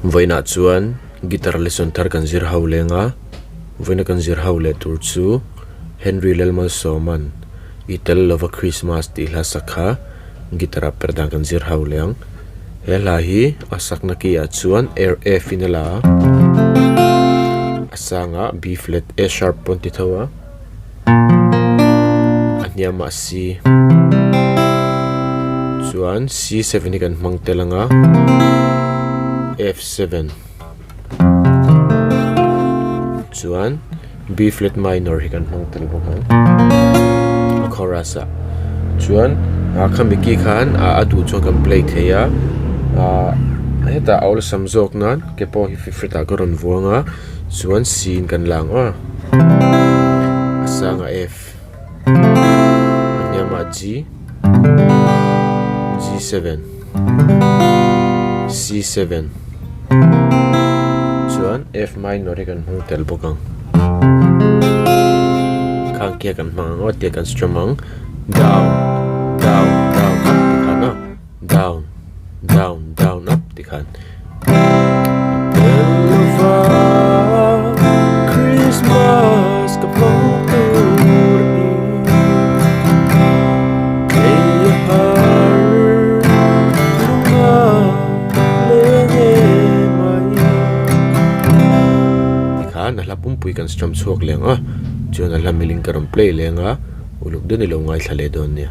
voina chuan guitar lesson thar kan zir ho lenga voina kan zir ho le tur chu Henry Lelmal Soman itel lova Christmas ti hla sakha guitar perda kan zir ho leng hela hi asakna ki a chuan air F inala asanga B flat A sharp pon ti thawa anyama C chuan C7 ni kan hmang telanga F7 chuan B flat minor hi kan hmang tel bawk a chorus a chuan khamiki khan adu chuan kan play theya heta aul samjok nan kepo hi fifrita koron vuanga chuan sin kan lang a asanga F anyama G G7 C7 chuan F minor kan hmang tel bawk khang kia kan hmang o te kan strumang down down down up tikhana down down down up tikhan Christmas kapong turi kaya har lunga lenge mai tikhan halapum pui kan strum chuak leng a chuan ala miling karam play lenga uluk den ilo ngai thale don nia